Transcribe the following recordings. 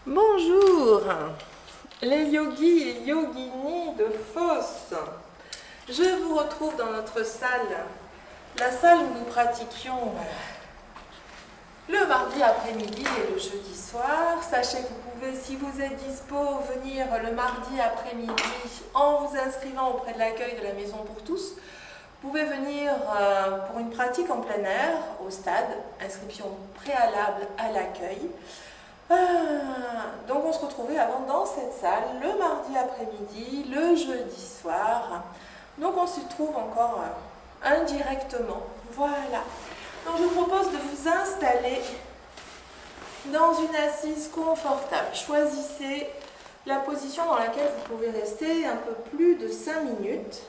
Bonjour, les yogis et yoginis de Fos. Je vous retrouve dans notre salle, la salle où nous pratiquions le mardi après-midi et le jeudi soir. Sachez que vous pouvez, si vous êtes dispo, venir le mardi après-midi en vous inscrivant auprès de l'accueil de la Maison pour tous. Vous pouvez venir pour une pratique en plein air au stade, inscription préalable à l'accueil. Donc on se retrouvait avant dans cette salle le mardi après-midi, le jeudi soir. Donc on s'y trouve encore indirectement. Voilà. Donc je vous propose de vous installer dans une assise confortable. Choisissez la position dans laquelle vous pouvez rester un peu plus de 5 minutes.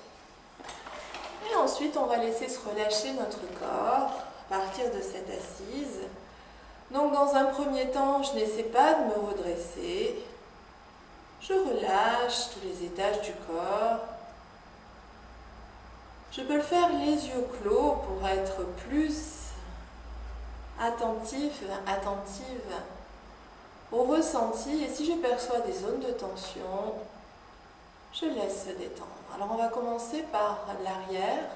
Et ensuite on va laisser se relâcher notre corps à partir de cette assise. Donc dans un premier temps, je n'essaie pas de me redresser. Je relâche tous les étages du corps. Je peux le faire les yeux clos pour être plus attentive au ressenti. Et si je perçois des zones de tension, je laisse se détendre. Alors on va commencer par l'arrière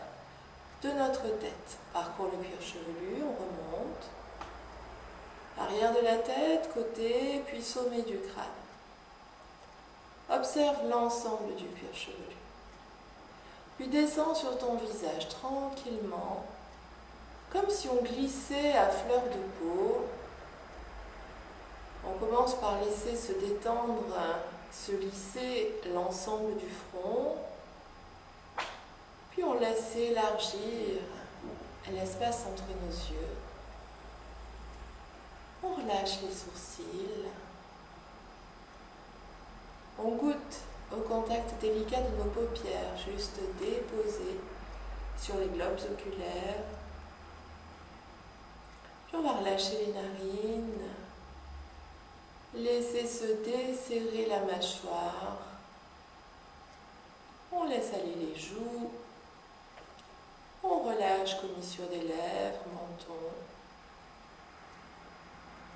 de notre tête. Parcours le cuir chevelu, on remonte. Arrière de la tête, côté, puis sommet du crâne. Observe l'ensemble du cuir chevelu. Puis descends sur ton visage tranquillement, comme si on glissait à fleur de peau. On commence par laisser se détendre, se lisser l'ensemble du front. Puis on laisse élargir l'espace entre nos yeux. On relâche les sourcils. On goûte au contact délicat de nos paupières, juste déposées sur les globes oculaires. Puis on va relâcher les narines, laisser se desserrer la mâchoire. On laisse aller les joues. On relâche commissure des lèvres, menton.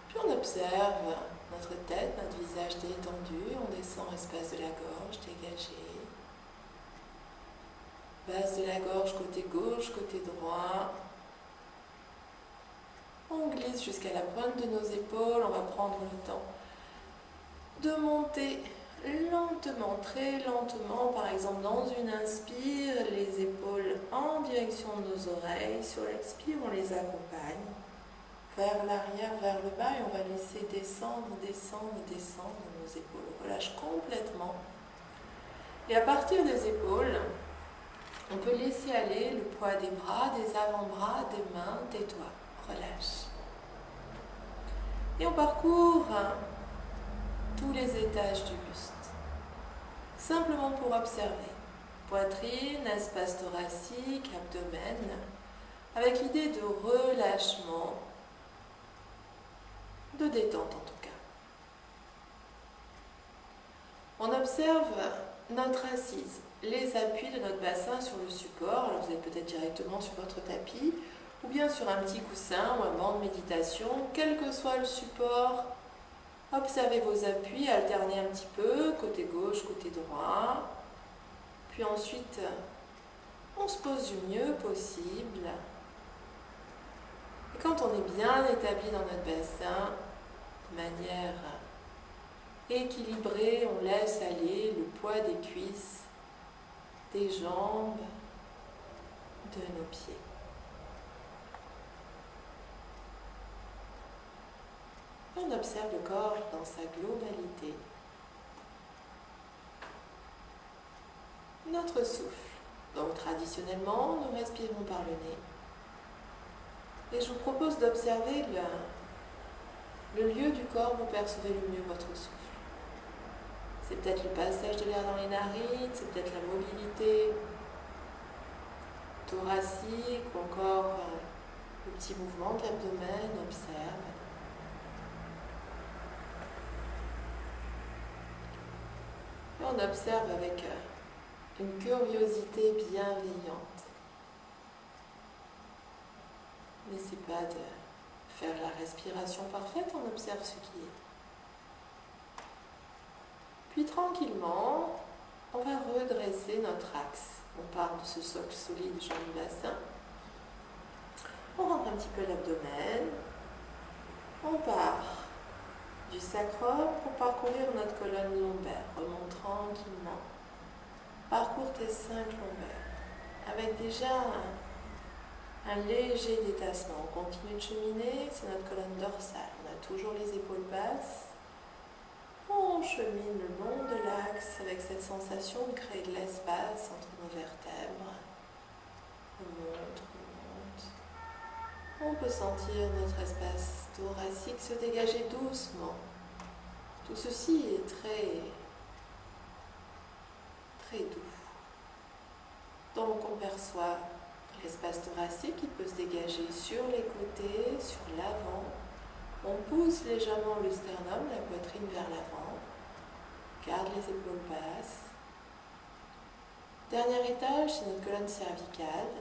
Puis on observe notre tête, notre visage détendu, on descend l'espace de la gorge dégagé. Base de la gorge côté gauche, côté droit. On glisse jusqu'à la pointe de nos épaules, on va prendre le temps de monter lentement, très lentement, par exemple dans une inspire, les épaules en direction de nos oreilles, sur l'expire on les accompagne. Vers l'arrière, vers le bas, et on va laisser descendre nos épaules. On relâche complètement. Et à partir des épaules, on peut laisser aller le poids des bras, des avant-bras, des mains, des doigts. Relâche. Et on parcourt tous les étages du buste. Simplement pour observer. Poitrine, espace thoracique, abdomen, avec l'idée de relâchement, de détente en tout cas. On observe notre assise, les appuis de notre bassin sur le support. Alors vous êtes peut-être directement sur votre tapis ou bien sur un petit coussin ou un banc de méditation, quel que soit le support. Observez vos appuis, alternez un petit peu, côté gauche, côté droit. Puis ensuite, on se pose du mieux possible. Et quand on est bien établi dans notre bassin, de manière équilibrée, on laisse aller le poids des cuisses, des jambes, de nos pieds. On observe le corps dans sa globalité. Notre souffle. Donc traditionnellement, nous respirons par le nez. Et je vous propose d'observer le lieu du corps où vous percevez le mieux votre souffle. C'est peut-être le passage de l'air dans les narines, c'est peut-être la mobilité thoracique ou encore le petit mouvement de l'abdomen. Observe. Et on observe avec une curiosité bienveillante. N'essayez pas de faire la respiration parfaite, on observe ce qui est. Puis tranquillement, on va redresser notre axe. On part de ce socle solide, jambe bassin. On rentre un petit peu l'abdomen. On part du sacrum pour parcourir notre colonne lombaire. Remonte tranquillement. Parcours tes 5 lombaires. Avec déjà un léger détassement. On continue de cheminer, c'est notre colonne dorsale. On a toujours les épaules basses. On chemine le long de l'axe avec cette sensation de créer de l'espace entre nos vertèbres. On monte, on monte. On peut sentir notre espace thoracique se dégager doucement. Tout ceci est très doux. Donc on perçoit l'espace thoracique qui peut se dégager sur les côtés, sur l'avant. On pousse légèrement le sternum, la poitrine vers l'avant. Garde les épaules basses. Dernier étage, c'est notre colonne cervicale.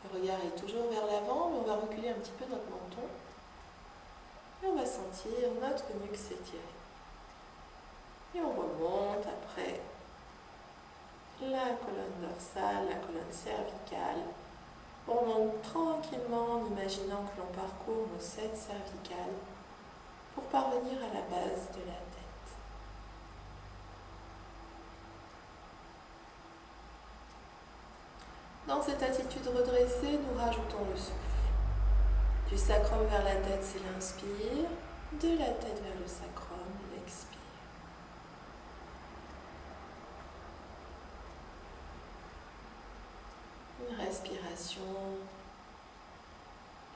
Le regard est toujours vers l'avant, mais on va reculer un petit peu notre menton. Et on va sentir notre nuque s'étirer. Et on remonte après la colonne dorsale, la colonne cervicale. On monte tranquillement en imaginant que l'on parcourt nos 7 cervicales pour parvenir à la base de la tête. Dans cette attitude redressée, nous rajoutons le souffle. Du sacrum vers la tête, c'est l'inspire. De la tête vers le sacrum, l'expire. Une respiration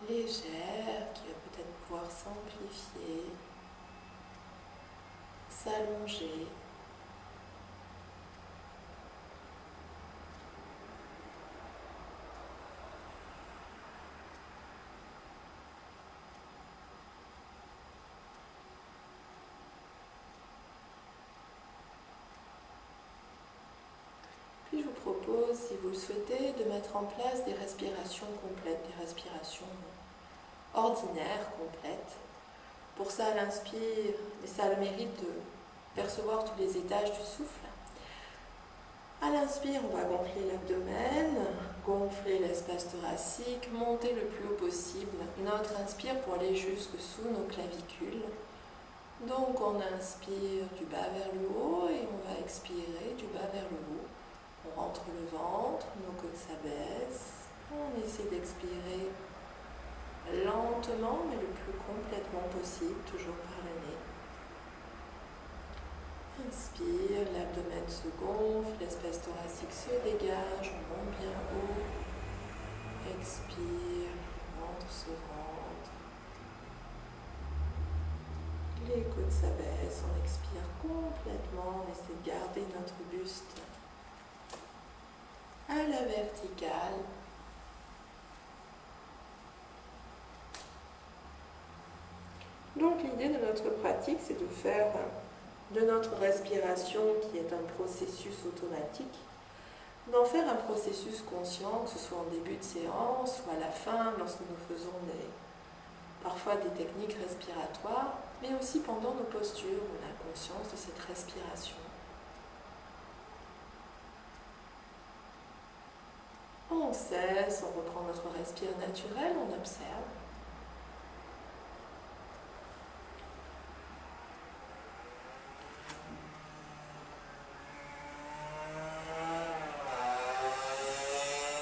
légère qui va peut-être pouvoir s'amplifier, s'allonger. Puis je vous propose, si vous le souhaitez, de mettre en place des respirations complètes, des respirations ordinaires, complètes. Pour ça, l'inspire, et ça a le mérite de percevoir tous les étages du souffle. À l'inspire, on va gonfler l'abdomen, gonfler l'espace thoracique, monter le plus haut possible notre inspire pour aller jusque sous nos clavicules. Donc on inspire du bas vers le haut et on va expirer du bas vers le haut. On rentre le ventre, nos côtes s'abaissent, on essaie d'expirer lentement mais le plus complètement possible, toujours par le nez. Inspire, l'abdomen se gonfle, l'espace thoracique se dégage, on monte bien haut. Expire, le ventre se rentre. Les côtes s'abaissent, on expire complètement, on essaie de garder notre buste à la verticale. Donc l'idée de notre pratique, c'est de faire de notre respiration, qui est un processus automatique, d'en faire un processus conscient, que ce soit en début de séance ou à la fin, lorsque nous faisons parfois des techniques respiratoires, mais aussi pendant nos postures, on a conscience de cette respiration. On cesse, on reprend notre respire naturel, on observe.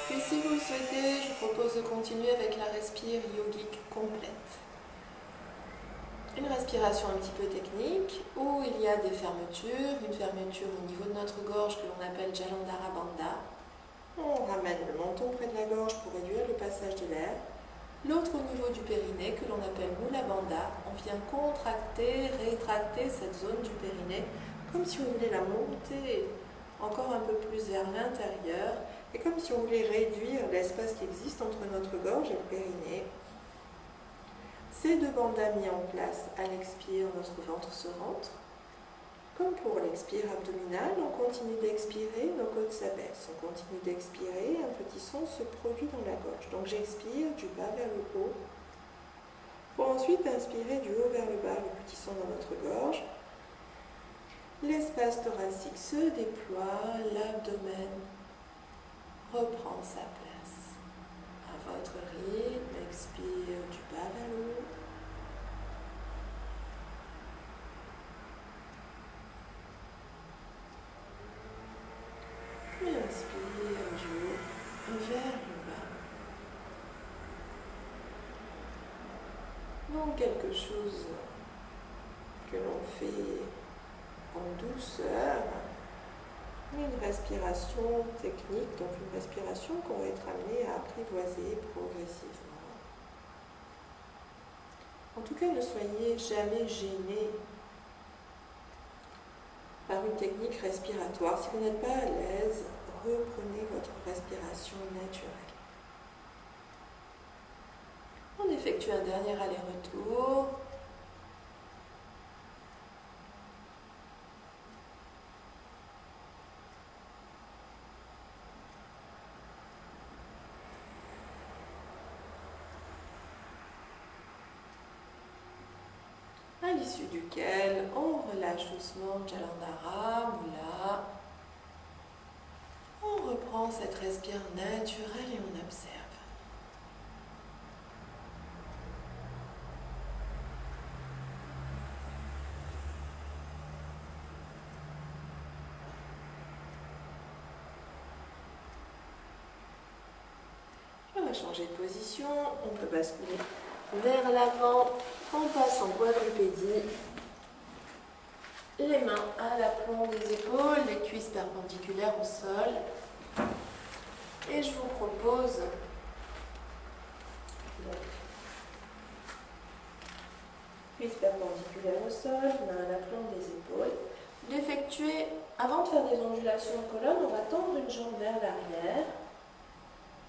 Puis si vous le souhaitez, je vous propose de continuer avec la respire yogique complète. Une respiration un petit peu technique où il y a des fermetures, une fermeture au niveau de notre gorge que l'on appelle Jalandhara Bandha. On ramène le menton près de la gorge pour réduire le passage de l'air. L'autre au niveau du périnée que l'on appelle Mula Bandha. On vient contracter, rétracter cette zone du périnée comme si on voulait la monter encore un peu plus vers l'intérieur et comme si on voulait réduire l'espace qui existe entre notre gorge et le périnée. Ces deux bandhas mis en place à l'expire, notre ventre se rentre. Comme pour l'expire abdominal, on continue d'expirer, nos côtes s'abaissent. On continue d'expirer, un petit son se produit dans la gorge. Donc j'expire du bas vers le haut. Pour ensuite inspirer du haut vers le bas, le petit son dans notre gorge. L'espace thoracique se déploie, l'abdomen reprend sa place. À votre rythme, expire du bas vers le haut. Et inspire du haut vers le bas. Donc quelque chose que l'on fait en douceur, une respiration technique, donc une respiration qu'on va être amené à apprivoiser progressivement. En tout cas, ne soyez jamais gêné par une technique respiratoire. Si vous n'êtes pas à l'aise, reprenez votre respiration naturelle. On effectue un dernier aller-retour. À l'issue duquel on relâche doucement Jalandhara, Mula. On reprend cette respiration naturelle et on observe. On va changer de position, on peut basculer vers l'avant, on passe en quadrupédie. Les mains à l'aplomb des épaules, les cuisses perpendiculaires au sol. Et je vous propose cuisses perpendiculaires au sol, mains à l'aplomb des épaules. D'effectuer, avant de faire des ondulations de colonne, on va tendre une jambe vers l'arrière,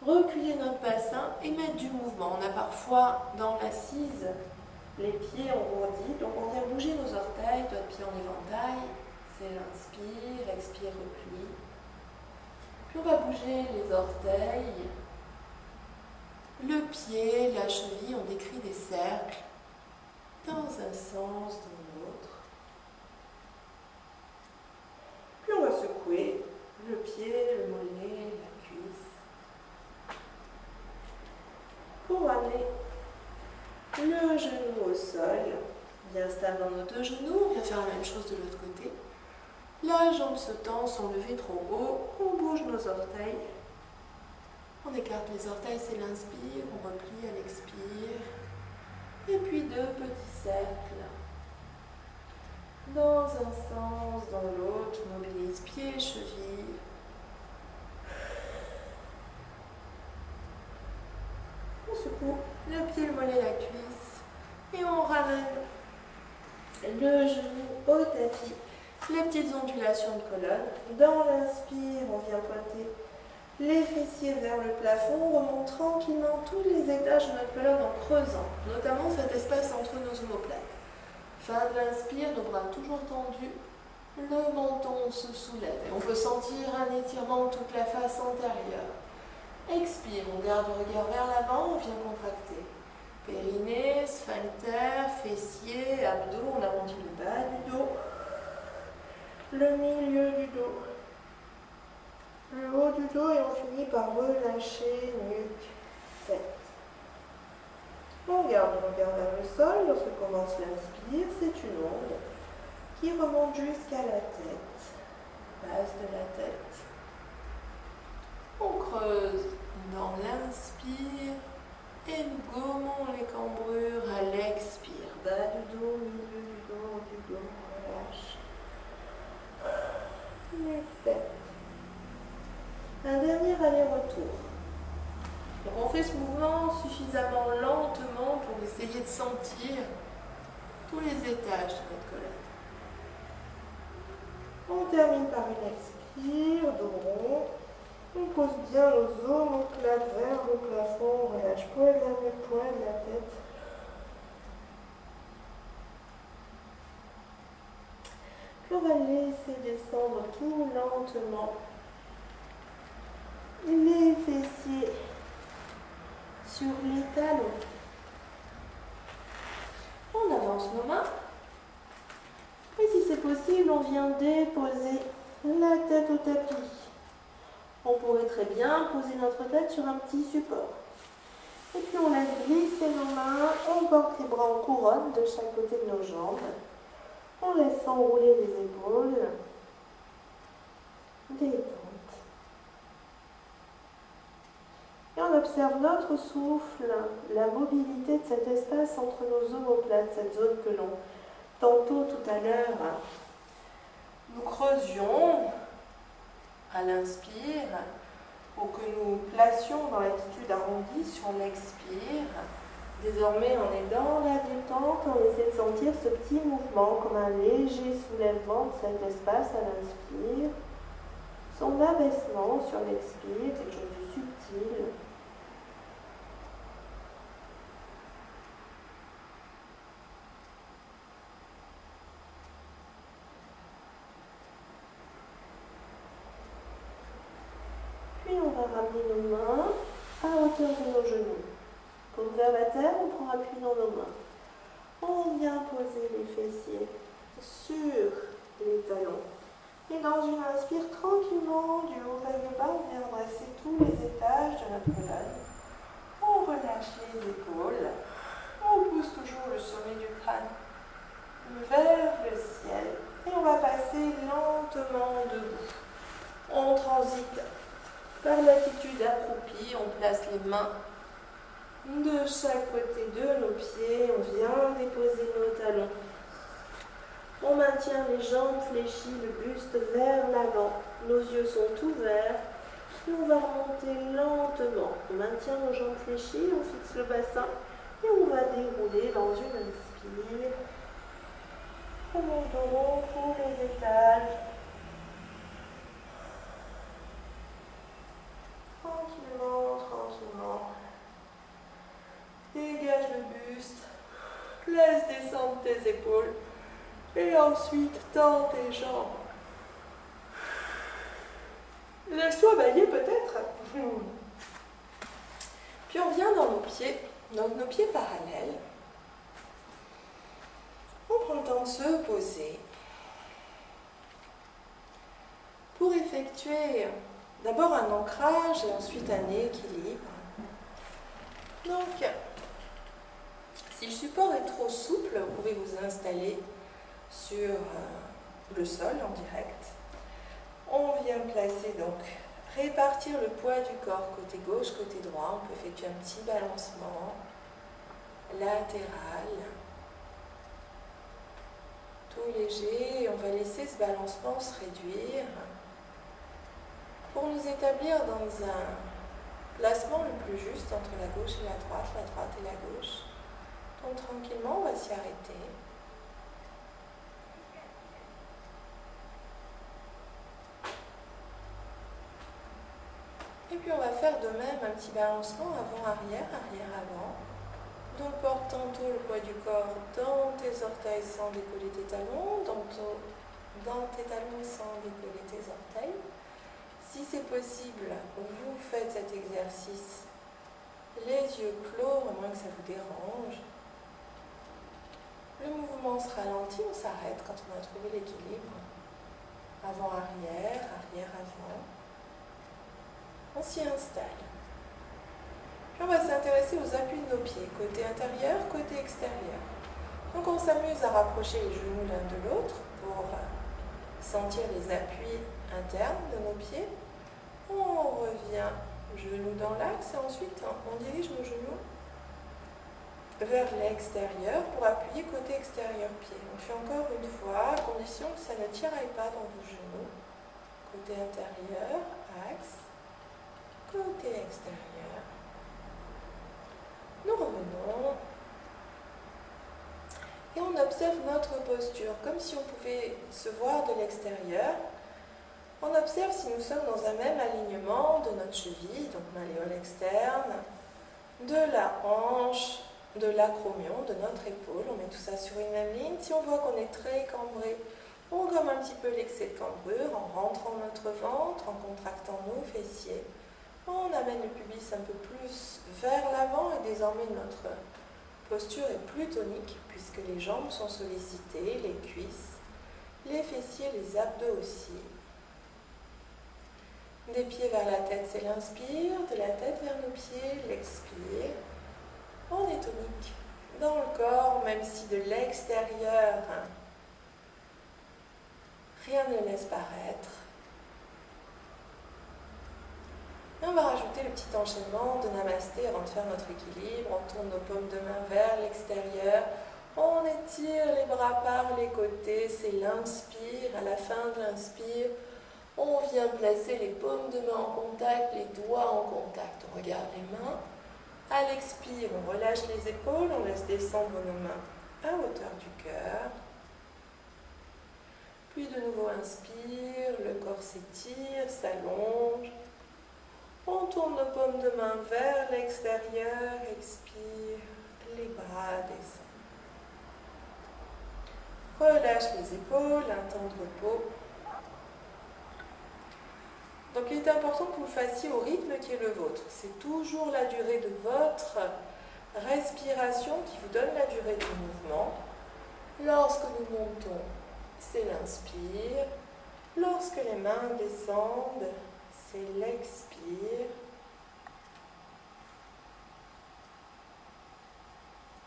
reculer notre bassin et mettre du mouvement. On a parfois dans l'assise les pieds engourdis, donc on vient bouger nos orteils, doigts de pied en éventail, c'est l'inspire, expire, repli. Puis on va bouger les orteils, le pied, la cheville, on décrit des cercles dans un sens, dans l'autre. Puis on va secouer le pied, le mollet, la cuisse, pour amener le genou au sol, bien stable dans nos deux genoux, on vient faire la même chose de l'autre côté. La jambe se tend sans lever trop haut, on bouge nos orteils. On écarte les orteils, c'est l'inspire, on replie à l'expire. Et puis deux petits cercles. Dans un sens, dans l'autre, mobilise pieds, chevilles. On secoue le pied, le mollet, la cuisse. Et on ramène le genou au tapis. Les petites ondulations de colonne. Dans l'inspire, on vient pointer les fessiers vers le plafond. On remonte tranquillement tous les étages de notre colonne en creusant, notamment cet espace entre nos omoplates. Fin de l'inspire, nos bras toujours tendus. Le menton se soulève et on peut sentir un étirement de toute la face antérieure. Expire, on garde le regard vers l'avant, on vient contracter. Périnée, sphincter, fessier, abdos, on arrondit le bas du dos, le milieu du dos, le haut du dos et on finit par relâcher nuque, tête. On garde le regard vers le sol, lorsque commence l'inspire, c'est une onde qui remonte jusqu'à la tête, base de la tête. On creuse dans l'inspire et nous gommons les cambrures à l'expire. Bas du dos, milieu du dos, relâche. Tête. Un dernier aller-retour. Donc on fait ce mouvement suffisamment lentement pour essayer de sentir tous les étages de notre colonne. On termine par une expire, dos rond. On pose bien nos omoplates vers le plafond, on relâche poil de la nuque, poil de la tête. Puis on va laisser descendre tout lentement les fessiers sur les talons. On avance nos mains. Et si c'est c'est possible, on vient déposer la tête au tapis. On pourrait très bien poser notre tête sur un petit support. Et puis on laisse glisser nos mains, on porte les bras en couronne de chaque côté de nos jambes. On laisse s'enrouler les épaules. Détente. Et on observe notre souffle, la mobilité de cet espace entre nos omoplates, cette zone que l'on, tantôt tout à l'heure, nous creusions à l'inspire pour que nous placions dans l'attitude arrondie sur l'expire. Désormais, on est dans la détente, on essaie de sentir ce petit mouvement comme un léger soulèvement de cet espace à l'inspire, son abaissement sur l'expire, quelque chose de subtil. Puis on va ramener nos mains à hauteur de nos genoux. Paume vers la terre, on prend appui dans nos mains. On vient poser les fessiers sur les talons. Et dans une inspire, tranquillement, du haut vers le bas, on vient embrasser tous les étages de notre colonne. On relâche les épaules. On pousse toujours le sommet du crâne vers le ciel. Et on va passer lentement debout. On transite par l'attitude accroupie. On place les mains de chaque côté de nos pieds. On vient déposer nos talons. On maintient les jambes fléchies, le buste vers l'avant. Nos yeux sont ouverts. Et on va remonter lentement. On maintient nos jambes fléchies, on fixe le bassin et on va dérouler dans une inspire. On monte tous les étages. Tranquillement, tranquillement. Dégage le buste. Laisse descendre tes épaules. Et ensuite, tends tes jambes. Laisse-toi bailler peut-être. Puis on vient dans nos pieds, donc nos pieds parallèles. On prend le temps de se poser pour effectuer d'abord un ancrage et ensuite un équilibre. Donc, si le support est trop souple, vous pouvez vous installer sur le sol en direct. On vient placer donc, répartir le poids du corps côté gauche, côté droit. On peut effectuer un petit balancement latéral, tout léger. Et on va laisser ce balancement se réduire pour nous établir dans un placement le plus juste entre la gauche et la droite et la gauche. Donc tranquillement, on va s'y arrêter. Et puis on va faire de même un petit balancement avant-arrière, arrière-avant. Donc porte tantôt le poids du corps dans tes orteils sans décoller tes talons, tantôt dans tes talons sans décoller tes orteils. Si c'est possible, vous faites cet exercice les yeux clos, à moins que ça vous dérange. Le mouvement se ralentit, on s'arrête quand on a trouvé l'équilibre. Avant-arrière, arrière-avant. On s'y installe. Puis on va s'intéresser aux appuis de nos pieds, côté intérieur, côté extérieur. Donc on s'amuse à rapprocher les genoux l'un de l'autre pour sentir les appuis internes de nos pieds. On revient genoux dans l'axe et ensuite on dirige nos genoux vers l'extérieur pour appuyer côté extérieur pied. On fait encore une fois, à condition que ça ne tiraille pas dans vos genoux. Côté intérieur, axe. Côté extérieur. Nous revenons et on observe notre posture comme si on pouvait se voir de l'extérieur. On observe si nous sommes dans un même alignement de notre cheville, donc malléole externe, de la hanche, de l'acromion, de notre épaule. On met tout ça sur une même ligne. Si on voit qu'on est très cambré, on gomme un petit peu l'excès de cambrure en rentrant notre ventre, en contractant nos fessiers. On amène le pubis un peu plus vers l'avant et désormais notre posture est plus tonique puisque les jambes sont sollicitées, les cuisses. Les fessiers, les abdos aussi. Des pieds vers la tête, c'est l'inspire. De la tête vers nos pieds, l'expire. On est tonique dans le corps, même si de l'extérieur, rien ne laisse paraître. Et on va rajouter le petit enchaînement de Namasté avant de faire notre équilibre. On tourne nos paumes de main vers l'extérieur. On étire les bras par les côtés. C'est l'inspire. À la fin de l'inspire, on vient placer les paumes de main en contact, les doigts en contact. On regarde les mains. À l'expire, on relâche les épaules. On laisse descendre nos mains à hauteur du cœur. Puis de nouveau inspire, le corps s'étire, s'allonge. On tourne nos paumes de main vers l'extérieur, expire, les bras descendent. Relâche les épaules, un temps de repos. Donc il est important que vous le fassiez au rythme qui est le vôtre. C'est toujours la durée de votre respiration qui vous donne la durée du mouvement. Lorsque nous montons, c'est l'inspire. Lorsque les mains descendent, c'est l'expire.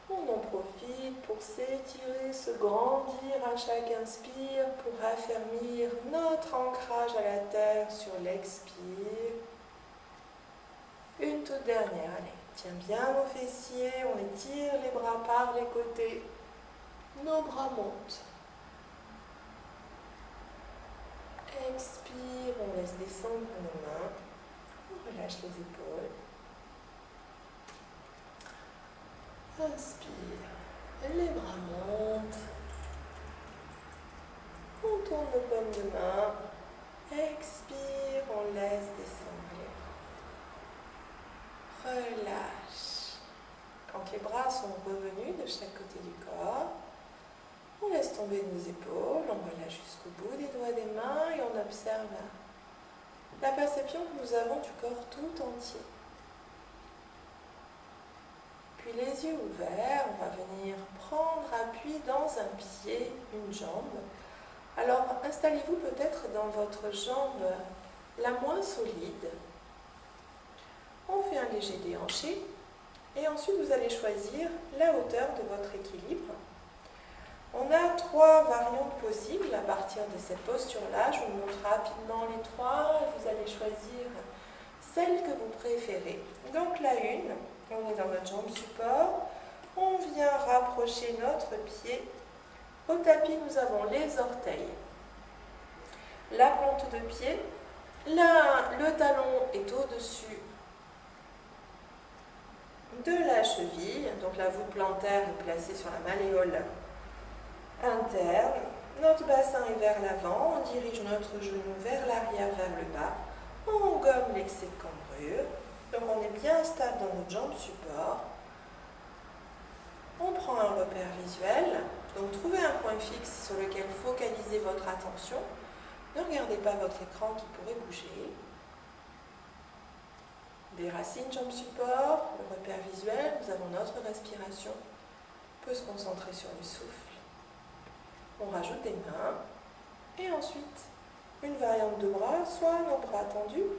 On en profite pour s'étirer, se grandir à chaque inspire, pour affermir notre ancrage à la terre sur l'expire. Une toute dernière, allez, tiens bien nos fessiers, on étire les bras par les côtés, nos bras montent. Expire, on laisse descendre nos mains, on relâche les épaules. Inspire, les bras montent. On tourne nos paumes de main. Expire, on laisse descendre les bras. Relâche. Quand les bras sont revenus de chaque côté du corps, on laisse tomber nos épaules, on relâche jusqu'au bout des doigts des mains et on observe la perception que nous avons du corps tout entier. Puis les yeux ouverts, on va venir prendre appui dans un pied, une jambe. Alors installez-vous peut-être dans votre jambe la moins solide. On fait un léger déhanché et ensuite vous allez choisir la hauteur de votre équilibre. On a 3 variantes possibles à partir de cette posture-là. Je vous montre rapidement les 3. Vous allez choisir celle que vous préférez. Donc la 1, on est dans notre jambe support. On vient rapprocher notre pied. Au tapis, nous avons les orteils, la plante de pied. Le talon est au-dessus de la cheville. Donc la voûte plantaire est placée sur la malléole interne. Notre bassin est vers l'avant, on dirige notre genou vers l'arrière, vers le bas. On gomme l'excès de cambrure. Donc on est bien stable dans notre jambe support. On prend un repère visuel. Donc trouvez un point fixe sur lequel focalisez votre attention. Ne regardez pas votre écran qui pourrait bouger. Des racines, jambes support, le repère visuel, nous avons notre respiration. On peut se concentrer sur le souffle. On rajoute des mains et ensuite une variante de bras, soit nos bras tendus,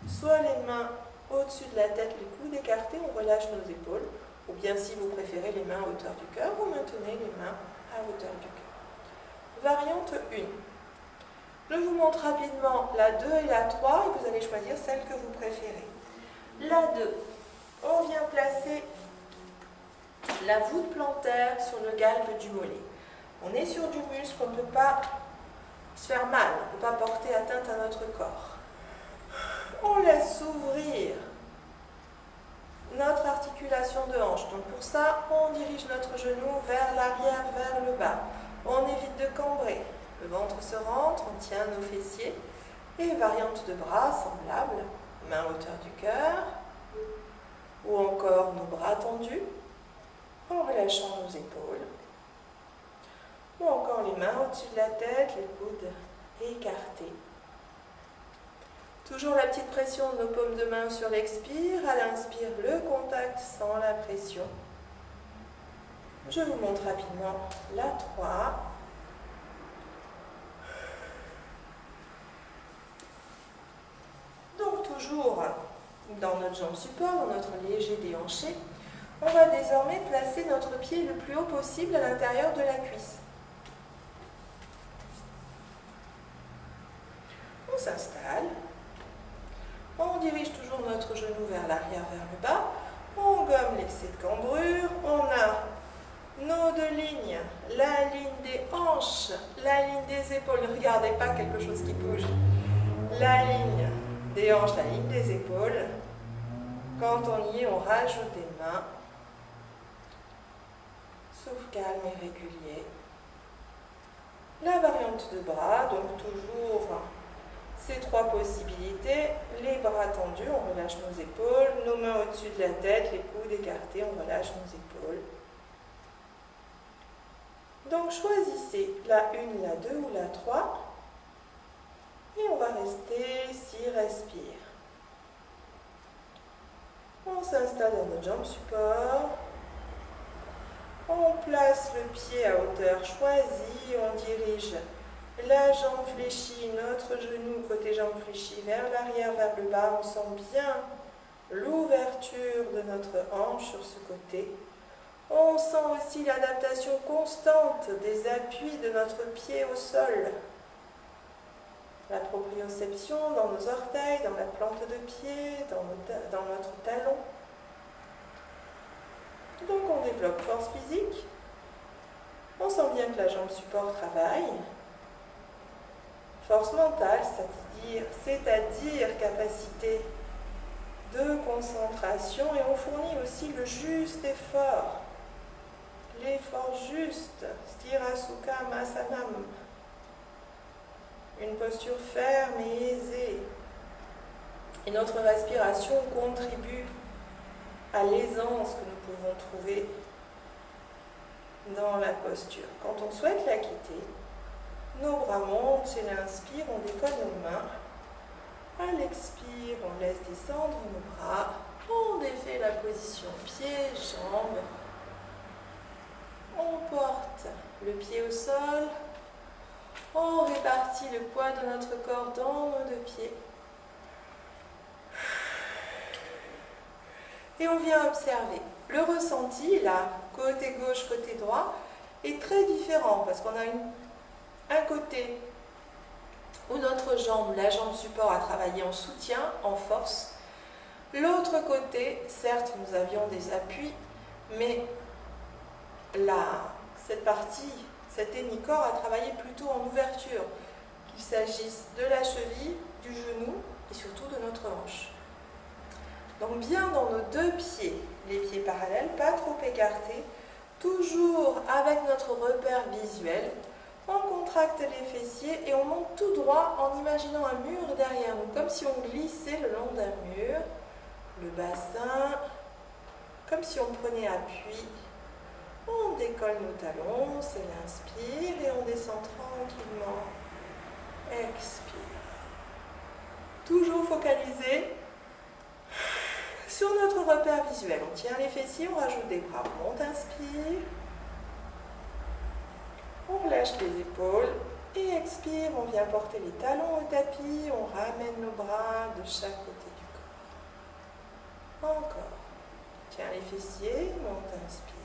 soit les mains au-dessus de la tête, les coudes écartés, on relâche nos épaules, ou bien si vous préférez les mains à hauteur du cœur, vous maintenez les mains à hauteur du cœur. Variante 1. Je vous montre rapidement la 2 et la 3 et vous allez choisir celle que vous préférez. La 2, on vient placer la voûte plantaire sur le galbe du mollet. On est sur du muscle, on ne peut pas se faire mal, on ne peut pas porter atteinte à notre corps. On laisse s'ouvrir notre articulation de hanche. Donc pour ça, on dirige notre genou vers l'arrière, vers le bas. On évite de cambrer. Le ventre se rentre, on tient nos fessiers. Et variante de bras semblable, main à hauteur du cœur, ou encore nos bras tendus, en relâchant nos épaules. Ou encore les mains au-dessus de la tête, les coudes écartés. Toujours la petite pression de nos paumes de main sur l'expire. À l'inspire, le contact sans la pression. Je vous montre rapidement la 3. toujours dans notre jambe support, dans notre léger déhanché, on va désormais placer notre pied le plus haut possible à l'intérieur de la cuisse. On s'installe, on dirige toujours notre genou vers l'arrière, vers le bas, on gomme l'excès de cambrure, on a nos deux lignes, la ligne des hanches, la ligne des épaules, ne regardez pas quelque chose qui bouge, la ligne des hanches, la ligne des épaules. Quand on y est, on rajoute des mains, souffle calme et régulier. La variante de bras, donc toujours ces trois possibilités, les bras tendus, on relâche nos épaules, nos mains au-dessus de la tête, les coudes écartés, on relâche nos épaules. Donc choisissez la 1, la 2 ou la 3 et on va rester 6 respire. On s'installe dans notre jambe support. On place le pied à hauteur choisie, on dirige la jambe fléchie, notre genou côté jambe fléchie vers l'arrière, vers le bas. On sent bien l'ouverture de notre hanche sur ce côté. On sent aussi l'adaptation constante des appuis de notre pied au sol. La proprioception dans nos orteils, dans la plante de pied, dans notre talon. Donc on développe force physique. On sent bien que la jambe support travaille. Force mentale, c'est-à-dire capacité de concentration, et on fournit aussi le juste effort. L'effort juste, Sthira Sukha Masanam. Une posture ferme et aisée. Et notre respiration contribue à l'aisance que nous pouvons trouver dans la posture. Quand on souhaite la quitter, nos bras montent, c'est l'inspire, on décolle nos mains. À l'expire, on laisse descendre nos bras. On défait la position pied, jambes. On porte le pied au sol. On répartit le poids de notre corps dans nos deux pieds. Et on vient observer. Le ressenti, là, côté gauche, côté droit, est très différent parce qu'on a un côté où notre jambe, la jambe support, a travaillé en soutien, en force. L'autre côté, certes, nous avions des appuis, mais cette partie, cet hémicorps a travaillé plutôt en ouverture, qu'il s'agisse de la cheville, du genou et surtout de notre hanche. Donc bien dans nos deux pieds, les pieds parallèles, pas trop écartés, toujours avec notre repère visuel. On contracte les fessiers et on monte tout droit en imaginant un mur derrière nous, comme si on glissait le long d'un mur. Le bassin, comme si on prenait appui. On décolle nos talons, c'est l'inspire et on descend tranquillement. Expire. Toujours focalisé sur notre repère visuel. On tient les fessiers, on rajoute des bras. On monte, inspire. On relâche les épaules et expire. On vient porter les talons au tapis. On ramène nos bras de chaque côté du corps. Encore. Tiens les fessiers, monte, inspire.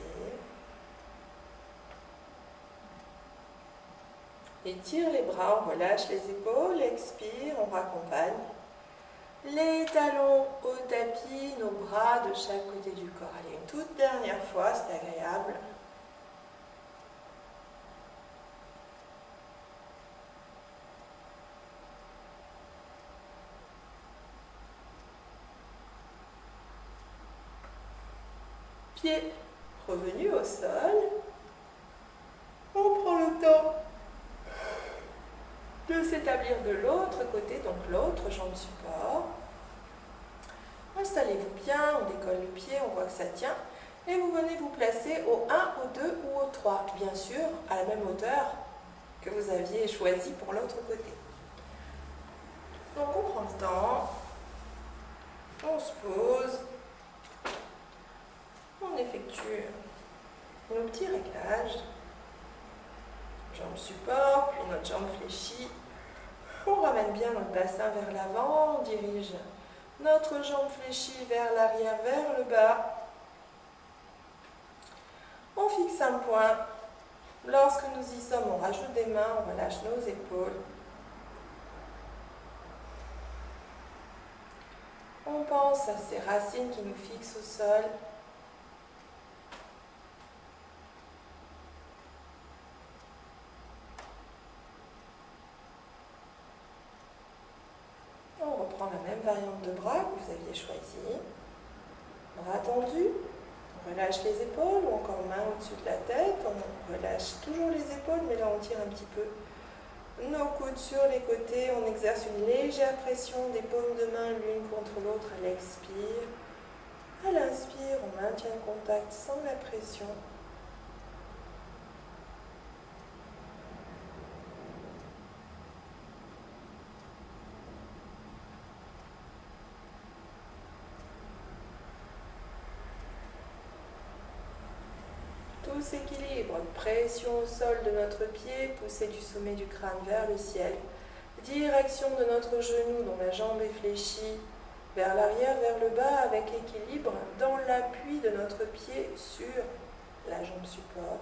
Étire les bras, on relâche les épaules, expire, on raccompagne. Les talons au tapis, nos bras de chaque côté du corps. Allez, une toute dernière fois, c'est agréable. Pieds revenus au sol. On prend le temps de s'établir de l'autre côté, donc l'autre jambe support. Installez-vous bien, on décolle le pied, on voit que ça tient. Et vous venez vous placer au 1, au 2 ou au 3, bien sûr, à la même hauteur que vous aviez choisi pour l'autre côté. Donc on prend le temps, on se pose, on effectue nos petits réglages. Jambe support, puis notre jambe fléchie. On ramène bien notre bassin vers l'avant, on dirige Notre jambe fléchie vers l'arrière, vers le bas. On fixe un point. Lorsque nous y sommes, on rajoute des mains, on relâche nos épaules. On pense à ces racines qui nous fixent au sol. On reprend la même variante de bras que vous aviez choisie. Bras tendus, on relâche les épaules ou encore main au-dessus de la tête. On relâche toujours les épaules, mais là on tire un petit peu nos coudes sur les côtés. On exerce une légère pression des paumes de main l'une contre l'autre à l'expire. À l'inspire, on maintient le contact sans la pression. Tout s'équilibre, pression au sol de notre pied, poussée du sommet du crâne vers le ciel, direction de notre genou dont la jambe est fléchie vers l'arrière, vers le bas, avec équilibre dans l'appui de notre pied sur la jambe support.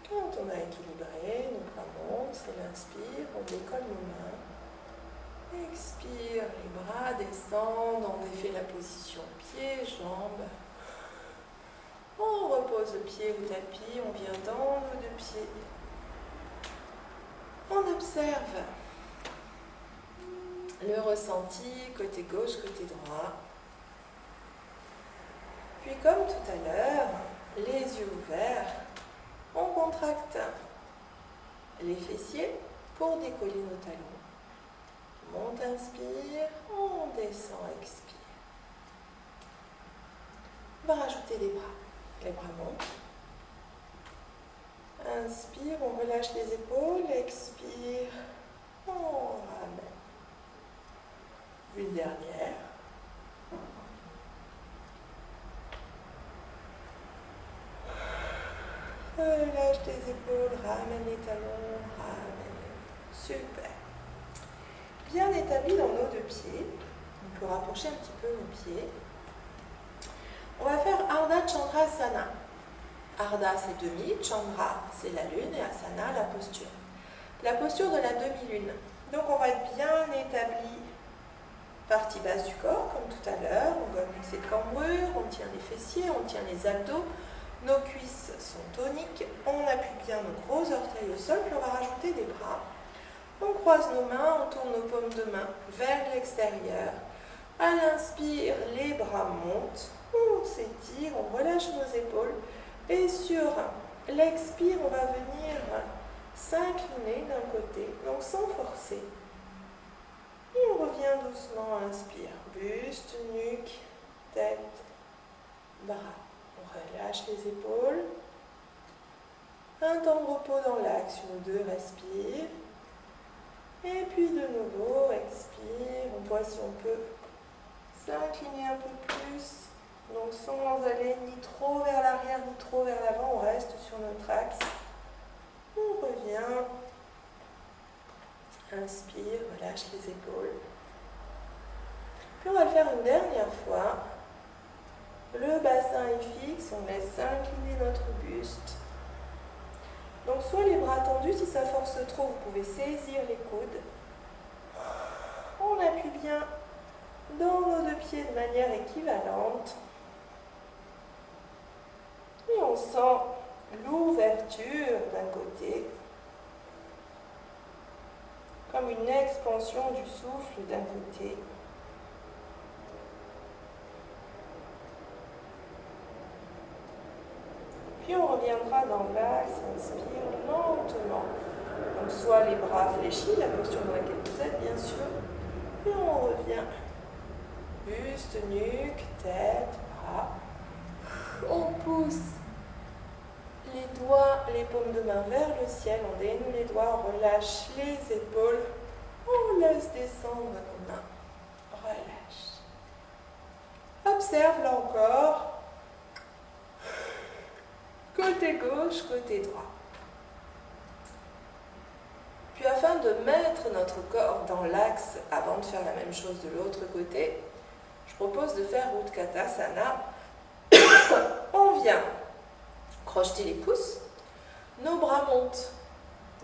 Quand on a équilibré, nos bras montent, c'est l'inspire, on décolle nos mains. Expire, les bras descendent, on défait la position pied-jambes. On repose le pied au tapis, on vient dans nos deux pieds. On observe le ressenti côté gauche, côté droit. Puis comme tout à l'heure, les yeux ouverts, on contracte les fessiers pour décoller nos talons. On monte, inspire, on descend, expire. On va rajouter des bras. Les bras montent. Inspire, on relâche les épaules, expire, on ramène. Une dernière. Relâche les épaules, ramène les talons, ramène. Super. Bien établi dans nos deux pieds. On peut rapprocher un petit peu nos pieds. On va faire Ardha Chandrasana. Ardha c'est demi, Chandra c'est la lune et Asana la posture. La posture de la demi-lune. Donc on va être bien établi, partie basse du corps comme tout à l'heure. On gomme l'excès de cambrure, on tient les fessiers, on tient les abdos. Nos cuisses sont toniques, on appuie bien nos gros orteils au sol, puis on va rajouter des bras. On croise nos mains, on tourne nos paumes de main vers l'extérieur. À l'inspire, les bras montent, on s'étire, on relâche nos épaules. Et sur l'expire, on va venir s'incliner d'un côté, donc sans forcer. Et on revient doucement, inspire. Buste, nuque, tête, bras. On relâche les épaules. Un temps de repos dans l'axe, une ou deux, respire. Et puis de nouveau, expire. On voit si on peut s'incliner un peu plus. Donc sans aller ni trop vers l'arrière, ni trop vers l'avant, on reste sur notre axe. On revient. Inspire, relâche les épaules. Puis on va le faire une dernière fois. Le bassin est fixe, on laisse s'incliner notre buste. Donc soit les bras tendus, si ça force trop, vous pouvez saisir les coudes. On appuie bien dans nos deux pieds de manière équivalente. Et on sent l'ouverture d'un côté, comme une expansion du souffle d'un côté. Puis on reviendra dans l'axe, inspire lentement. Donc soit les bras fléchis, la posture dans laquelle vous êtes bien sûr. Puis on revient. Buste, nuque, tête, bras. On pousse les doigts, les paumes de main vers le ciel. On dénoue les doigts, on relâche les épaules. On laisse descendre nos mains. observe là encore, côté gauche, côté droit. Puis afin de mettre notre corps dans l'axe avant de faire la même chose de l'autre côté, je propose de faire Utkatasana. On vient crocheter les pouces, nos bras montent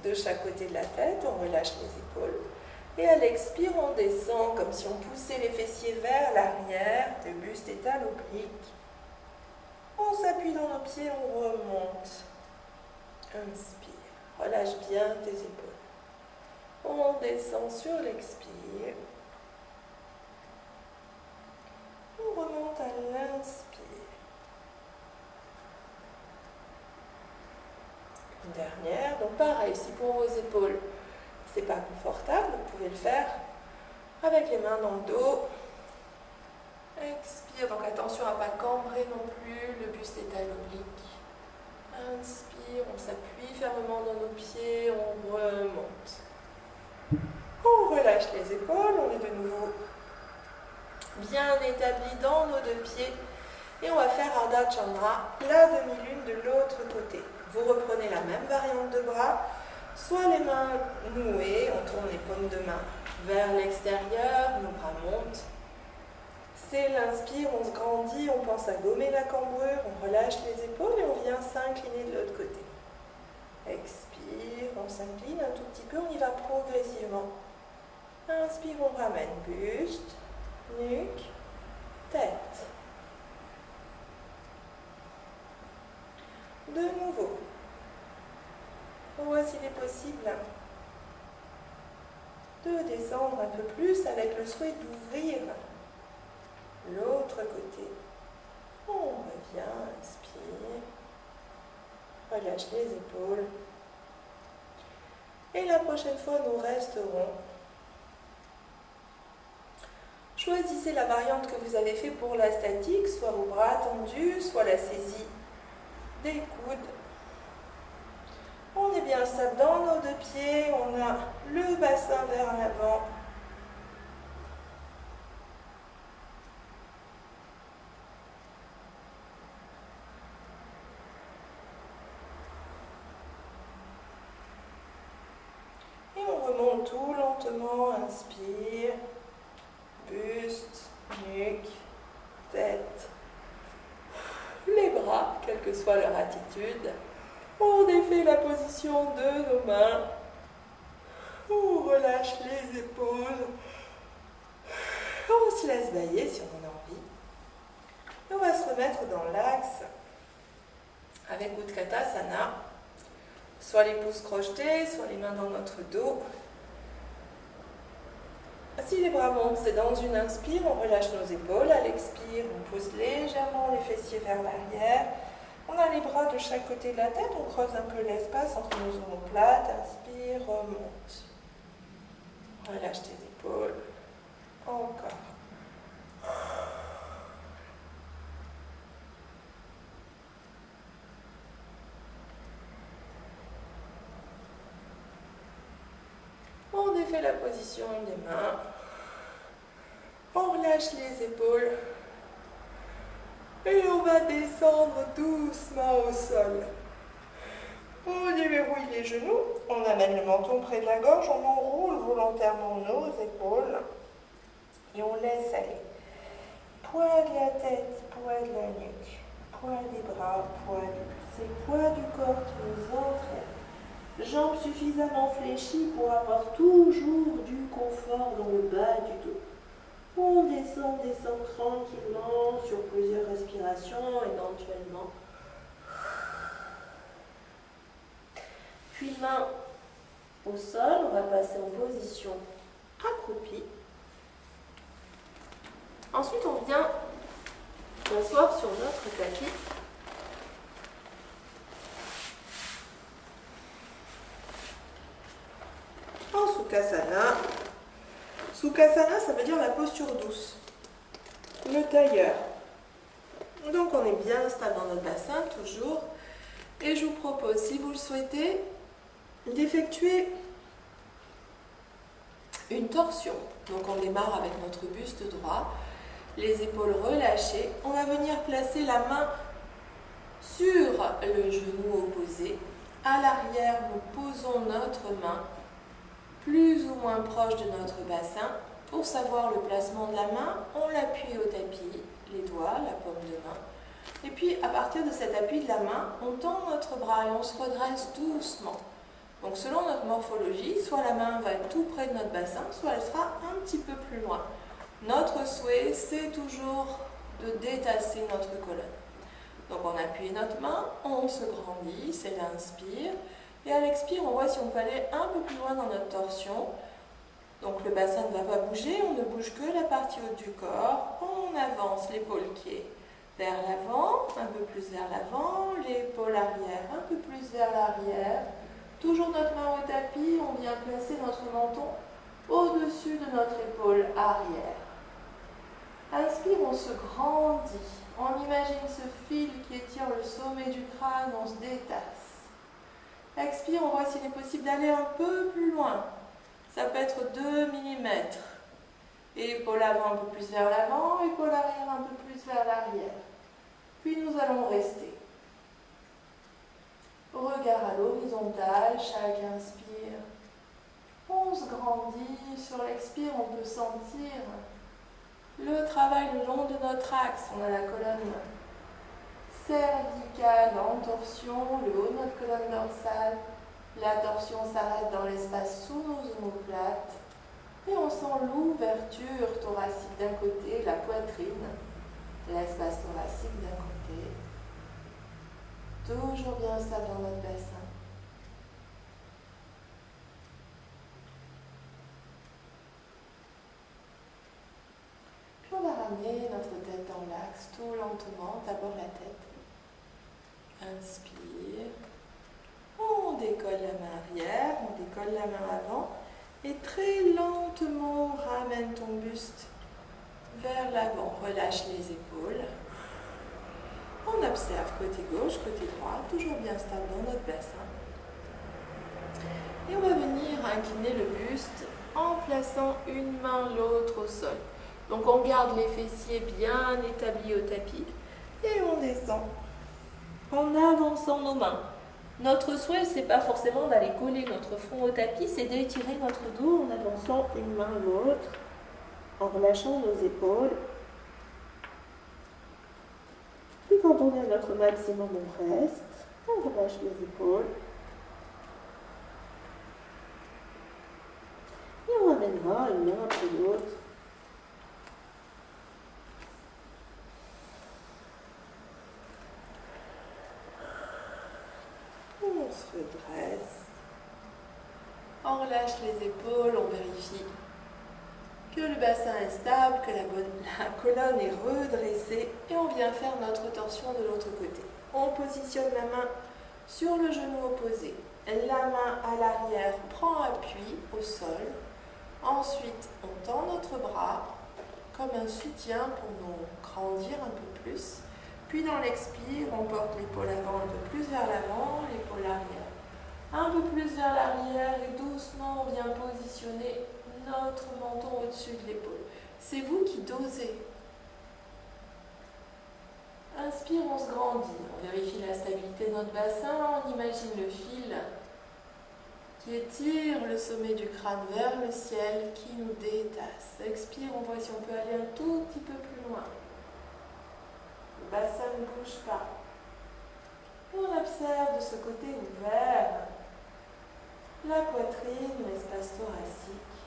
de chaque côté de la tête, on relâche les épaules. Et à l'expire, on descend comme si on poussait les fessiers vers l'arrière, le buste est à l'oblique. On s'appuie dans nos pieds, on remonte. Inspire, relâche bien tes épaules. On descend sur l'expire. On remonte à l'inspire. Une dernière, donc pareil, si pour vos épaules, c'est pas confortable, vous pouvez le faire avec les mains dans le dos. Expire, donc attention à ne pas cambrer non plus, le buste est à l'oblique. Inspire, on s'appuie fermement dans nos pieds, on remonte. On relâche les épaules, on est de nouveau bien établi dans nos deux pieds. Et on va faire Ardha Chandra, la demi-lune de l'autre côté. Vous reprenez la même variante de bras, soit les mains nouées, on tourne les paumes de main vers l'extérieur, nos bras montent. C'est l'inspire, on se grandit, on pense à gommer la cambrure, on relâche les épaules et on vient s'incliner de l'autre côté. Expire, on s'incline un tout petit peu, on y va progressivement. Inspire, on ramène buste, nuque, tête. De nouveau. On voit s'il est possible de descendre un peu plus avec le souhait d'ouvrir l'autre côté. On revient, inspire, relâche les épaules. Et la prochaine fois, nous resterons. Choisissez la variante que vous avez fait pour la statique, soit vos bras tendus, soit la saisie des coudes. On est bien stable dans nos deux pieds, on a le bassin vers l'avant. Et on remonte tout lentement, inspire, buste, nuque, tête, les bras, quelle que soit leur attitude. On défait la position de nos mains. On relâche les épaules. On se laisse bailler si on en a envie. Et on va se remettre dans l'axe avec Utkatasana. Soit les pouces crochetés, soit les mains dans notre dos. Si les bras montent, c'est dans une inspire, on relâche nos épaules. À l'expire, on pousse légèrement les fessiers vers l'arrière. On a les bras de chaque côté de la tête, on creuse un peu l'espace entre nos omoplates. Inspire, remonte. Relâche tes épaules. Encore. On défait la position des mains. On relâche les épaules. Et on va descendre doucement au sol. On déverrouille les genoux. On amène le menton près de la gorge. On enroule volontairement nos épaules. Et on laisse aller. Poids de la tête, poids de la nuque. Poids des bras, poids du buste. C'est poids du corps qui nous entraîne. Jambes suffisamment fléchies pour avoir toujours du confort dans le bas du dos. On descend tranquillement sur plusieurs respirations éventuellement. Puis main au sol, on va passer en position accroupie. Ensuite, on vient s'asseoir sur notre tapis. En Sukhasana. Sukhasana, ça veut dire la posture douce, le tailleur. Donc on est bien stable dans notre bassin, toujours. Et je vous propose, si vous le souhaitez, d'effectuer une torsion. Donc on démarre avec notre buste droit. les épaules relâchées, on va venir placer la main sur le genou opposé. À l'arrière, nous posons notre main plus ou moins proche de notre bassin. Pour savoir le placement de la main, on l'appuie au tapis, les doigts, la paume de main. Et puis, à partir de cet appui de la main, on tend notre bras et on se redresse doucement. Donc, selon notre morphologie, soit la main va être tout près de notre bassin, soit elle sera un petit peu plus loin. Notre souhait, c'est toujours de détasser notre colonne. Donc, on appuie notre main, on se grandit, c'est l'inspire. Et à l'expire, on voit si on peut aller un peu plus loin dans notre torsion. Donc, le bassin ne va pas bouger, on ne bouge que la partie haute du corps. On avance l'épaule qui est vers l'avant, un peu plus vers l'avant, l'épaule arrière, un peu plus vers l'arrière. Toujours notre main au tapis, on vient placer notre menton au-dessus de notre épaule arrière. Inspire, on se grandit. On imagine ce fil qui étire le sommet du crâne, on se détasse. Expire, on voit s'il est possible d'aller un peu plus loin. Ça peut être 2 mm. Épaule avant un peu plus vers l'avant, épaule arrière un peu plus vers l'arrière. Puis nous allons rester. Regard à l'horizontale, chaque inspire. On se grandit, sur l'expire on peut sentir le travail le long de notre axe. On a la colonne cervicale en torsion, le haut de notre colonne dorsale. La torsion s'arrête dans l'espace sous nos omoplates. Et on sent l'ouverture thoracique d'un côté, la poitrine, l'espace thoracique d'un côté. Toujours bien stable dans notre bassin. Puis on va ramener notre tête dans l'axe, tout lentement, d'abord la tête. Inspire. On décolle la main arrière, on décolle la main avant. Et très lentement, ramène ton buste vers l'avant. Relâche les épaules. On observe côté gauche, côté droit, toujours bien stable dans notre bassin. Et on va venir incliner le buste en plaçant une main, l'autre au sol. Donc on garde les fessiers bien établis au tapis et on descend en avançant nos mains. Notre souhait, ce n'est pas forcément d'aller coller notre front au tapis, c'est d'étirer notre dos en avançant une main l'autre, en relâchant nos épaules. Puis quand on est à notre maximum, on reste, on relâche les épaules. Et on amènera une main après l'autre. On se redresse. On relâche les épaules, on vérifie que le bassin est stable, que la colonne est redressée et on vient faire notre torsion de l'autre côté. On positionne la main sur le genou opposé. La main à l'arrière prend appui au sol. Ensuite, on tend notre bras comme un soutien pour nous grandir un peu plus. Puis dans l'expire, on porte l'épaule avant un peu plus vers l'avant, l'épaule arrière un peu plus vers l'arrière et doucement on vient positionner notre menton au-dessus de l'épaule. C'est vous qui dosez. Inspire, on se grandit. On vérifie la stabilité de notre bassin. On imagine le fil qui étire le sommet du crâne vers le ciel, qui nous détasse. Expire, on voit si on peut aller un tout petit peu plus loin. Le bassin ne bouge pas. On observe de ce côté ouvert la poitrine, l'espace thoracique.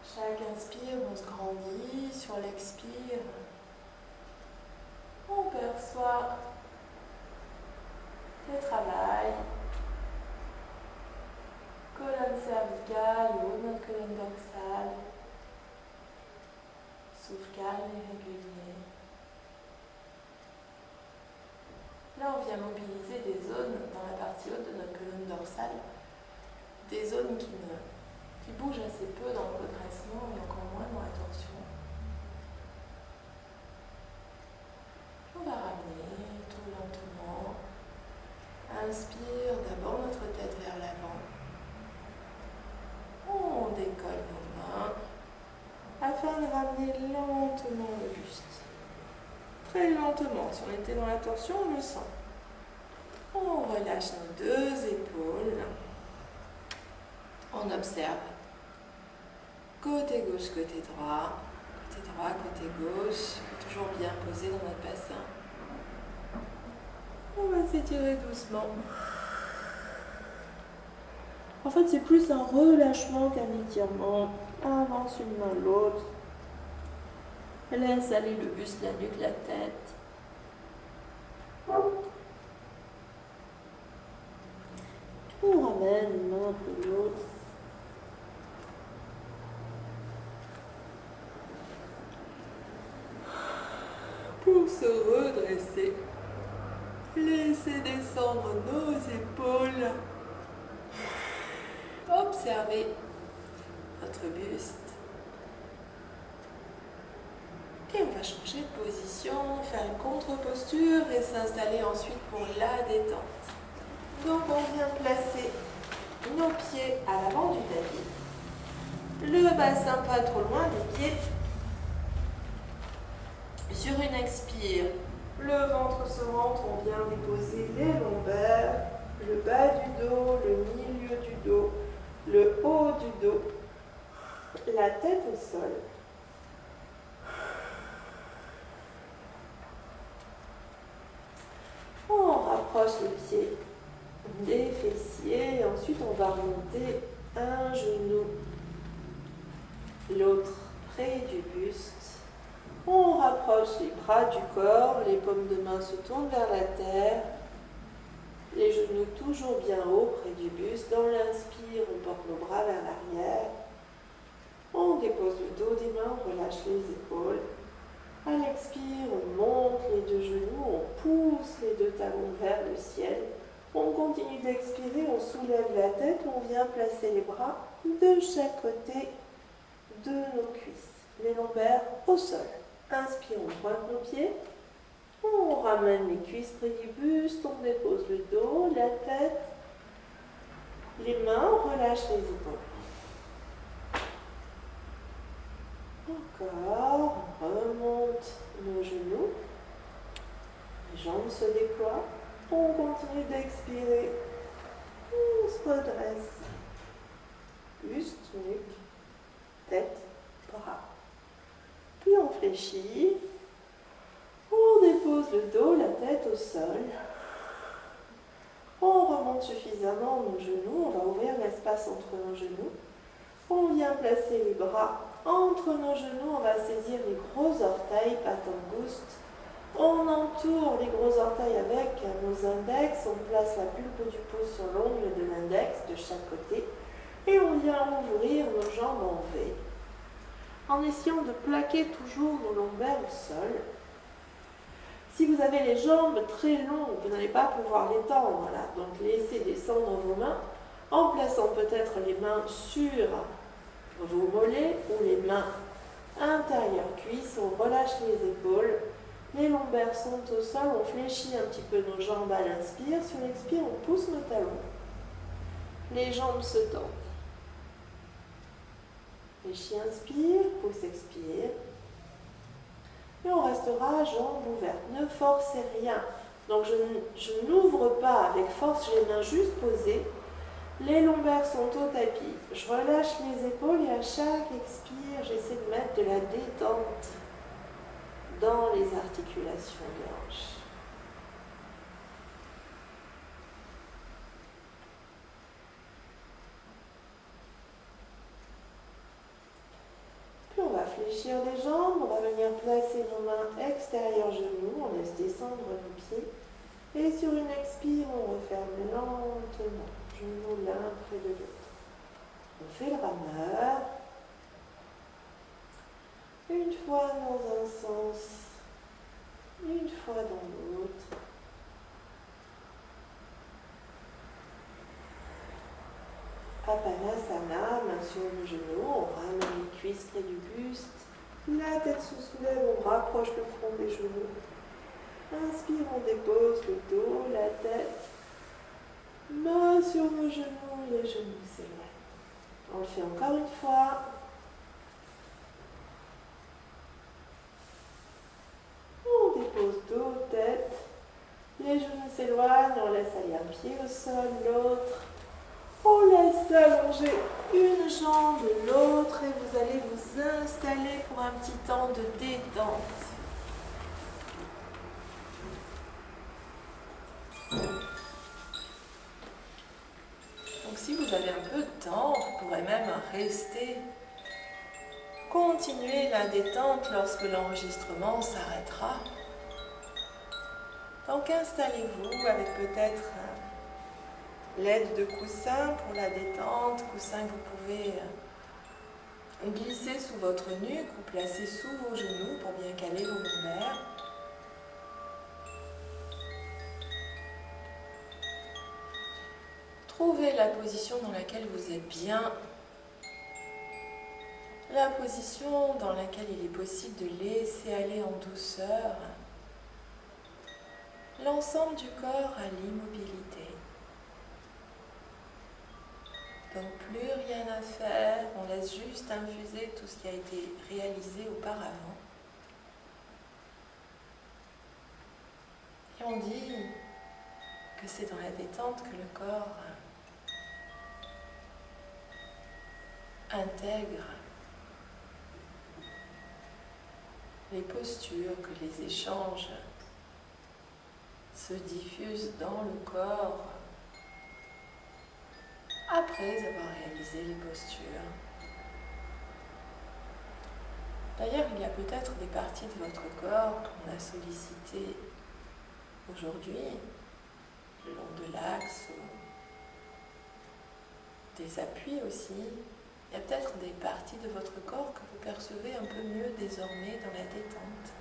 Chaque inspire, on se grandit. Sur l'expire, on perçoit le travail. Colonne cervicale, le haut de notre colonne dorsale. Souffle calme et régulier. Là, on vient mobiliser des zones dans la partie haute de notre colonne dorsale, des zones qui bougent assez peu dans le redressement et encore moins dans la torsion. On va ramener tout lentement. Inspire d'abord notre tête vers l'avant. On décolle nos mains afin très lentement. Si on était dans la torsion, on le sent. On relâche nos deux épaules. On observe côté gauche, côté droit, côté gauche, toujours bien posé dans notre bassin. On va s'étirer doucement. En fait, c'est plus un relâchement qu'un étirement. Avance une main l'autre. Laisse aller le buste, la nuque, la tête. On ramène une main après l'autre. Pour se redresser, laissez descendre nos épaules. Observez votre buste. Et on va changer de position, faire une contre-posture et s'installer ensuite pour la détente. Donc on vient placer nos pieds à l'avant du tapis. Le bassin pas trop loin des pieds. Sur une expire, le ventre se rentre, on vient déposer les lombaires, le bas du dos, le milieu du dos, le haut du dos, la tête au sol. On rapproche les pieds des fessiers et ensuite on va remonter un genou, l'autre près du buste. On rapproche les bras du corps, les paumes de main se tournent vers la terre, les genoux toujours bien haut près du buste. Dans l'inspire, on porte nos bras vers l'arrière. On dépose le dos des mains, on relâche les épaules. À l'expire, on monte les deux genoux, on pousse les deux talons vers le ciel. On continue d'expirer, on soulève la tête, on vient placer les bras de chaque côté de nos cuisses. Les lombaires au sol. Inspire, on pointe nos pieds. On ramène les cuisses près du buste, on dépose le dos, la tête, les mains, on relâche les épaules. Encore, on remonte nos genoux, les jambes se déploient, on continue d'expirer, on se redresse, buste, nuque, tête, bras. Puis on fléchit, on dépose le dos, la tête au sol, on remonte suffisamment nos genoux, on va ouvrir l'espace entre nos genoux, on vient placer les bras entre nos genoux, on va saisir les gros orteils, pattes en gouste. On entoure les gros orteils avec nos index, on place la pulpe du pouce sur l'ongle de l'index de chaque côté et on vient ouvrir nos jambes en V en essayant de plaquer toujours nos lombaires au sol. Si vous avez les jambes très longues, vous n'allez pas pouvoir les tendre, là. Donc laissez descendre vos mains en plaçant peut-être les mains sur vos mollets ou les mains intérieures cuisses, on relâche les épaules, les lombaires sont au sol, on fléchit un petit peu nos jambes à l'inspire, sur l'expire on pousse nos talons, les jambes se tendent. Fléchis, inspire, pousse, expire, et on restera jambes ouvertes, ne forcez rien, donc je n'ouvre pas avec force, j'ai les mains juste posées. Les lombaires sont au tapis. Je relâche les épaules et à chaque expire, j'essaie de mettre de la détente dans les articulations des hanches. Puis on va fléchir les jambes, on va venir placer nos mains extérieures genoux, on laisse descendre nos pieds. Et sur une expire, on referme lentement. Genoux l'un près de l'autre. On fait le rameur. Une fois dans un sens, une fois dans l'autre. Apanasana, main sur le genou, on ramène les cuisses près du buste. La tête se soulève, on rapproche le front des genoux. Inspire, on dépose le dos, la tête. Main sur nos genoux, les genoux s'élèvent. On le fait encore une fois. On dépose Les genoux s'éloignent, on laisse aller un pied au sol, l'autre. On laisse allonger une jambe, l'autre, et vous allez vous installer pour un petit temps de détente. Donc si vous avez un peu de temps, vous pourrez même rester, continuer la détente lorsque l'enregistrement s'arrêtera. Donc installez-vous avec peut-être l'aide de coussins pour la détente, coussins que vous pouvez glisser sous votre nuque ou placer sous vos genoux pour bien caler vos lombaires. Trouvez la position dans laquelle vous êtes bien, la position dans laquelle il est possible de laisser aller en douceur l'ensemble du corps à l'immobilité. Donc plus rien à faire, on laisse juste infuser tout ce qui a été réalisé auparavant. Et on dit que c'est dans la détente que le corps intègre les postures, que les échanges se diffusent dans le corps après avoir réalisé les postures. D'ailleurs, il y a peut-être des parties de votre corps qu'on a sollicitées aujourd'hui, le long de l'axe, des appuis aussi. Il y a peut-être des parties de votre corps que vous percevez un peu mieux désormais dans la détente.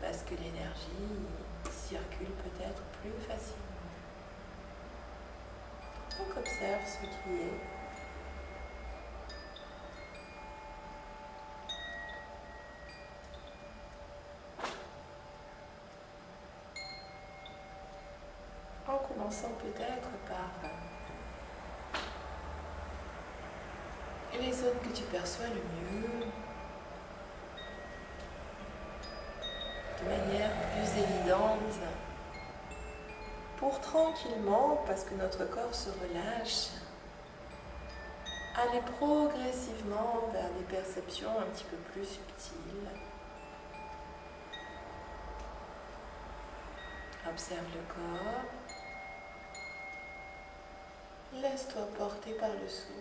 Parce que l'énergie circule peut-être plus facilement. Donc observe ce qui est. En commençant peut-être par les zones que tu perçois le mieux, de manière plus évidente, pour tranquillement, parce que notre corps se relâche, aller progressivement vers des perceptions un petit peu plus subtiles. Observe le corps. Laisse-toi porter par le souffle.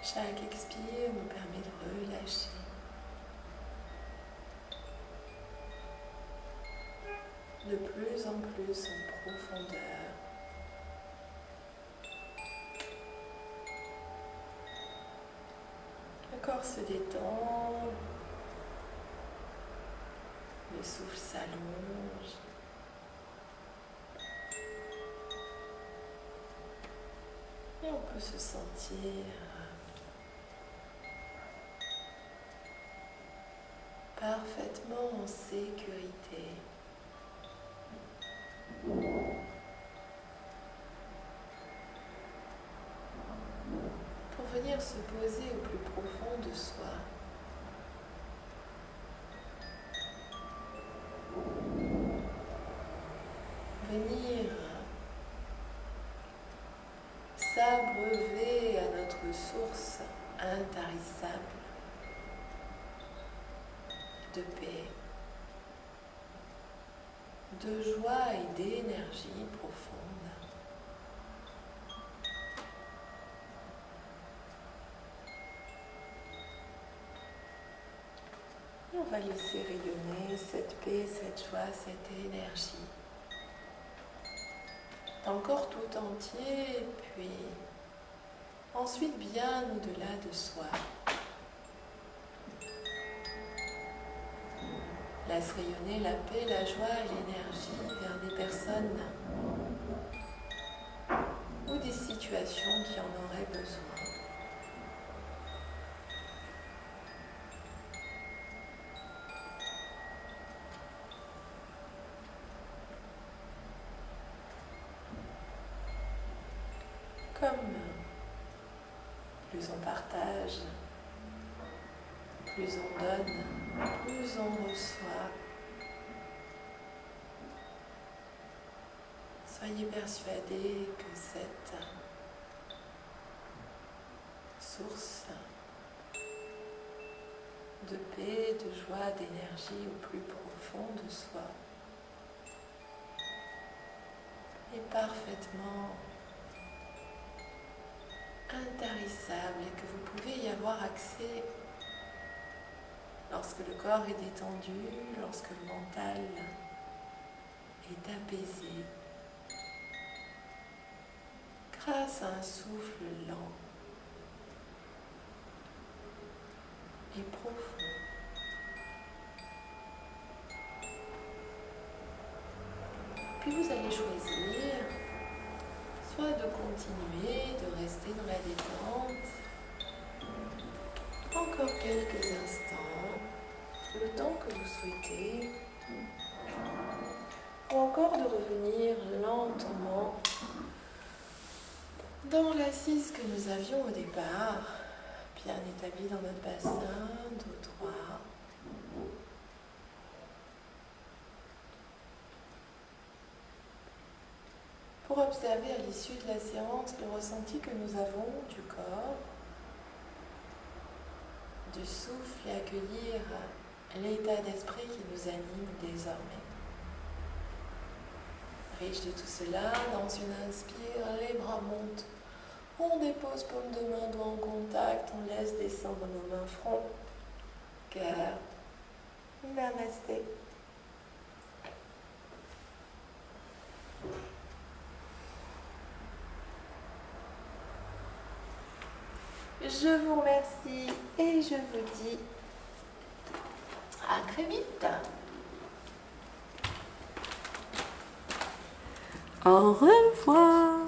Chaque expire nous permet de relâcher. De plus en plus en profondeur. Le corps se détend, le souffle s'allonge. Et on peut se sentir parfaitement en sécurité. Pour venir se poser au plus profond de soi. Venir s'abreuver à notre source intarissable de paix, de joie et d'énergie profonde. On va laisser rayonner cette paix, cette joie, cette énergie dans le corps tout entier, puis ensuite bien au-delà de soi. Laisse rayonner la paix, la joie et l'énergie vers des personnes situation qui en aurait besoin. Comme plus on partage, plus on donne, plus on reçoit. Soyez persuadés que cette source de paix, de joie, d'énergie au plus profond de soi est parfaitement intarissable et que vous pouvez y avoir accès lorsque le corps est détendu, lorsque le mental est apaisé, grâce à un souffle lent et profond. Puis vous allez choisir soit de continuer, de rester dans la détente, encore quelques instants, le temps que vous souhaitez, ou encore de revenir lentement dans l'assise que nous avions au départ, bien établie dans notre bassin, dos droit. Pour observer à l'issue de la séance le ressenti que nous avons du corps, du souffle et accueillir l'état d'esprit qui nous anime désormais. Riche de tout cela, dans une inspire, les bras montent. On dépose paume de main, doigts en contact, on laisse descendre nos mains front, cœur. Namasté. Je vous remercie et je vous dis à très vite. Au revoir.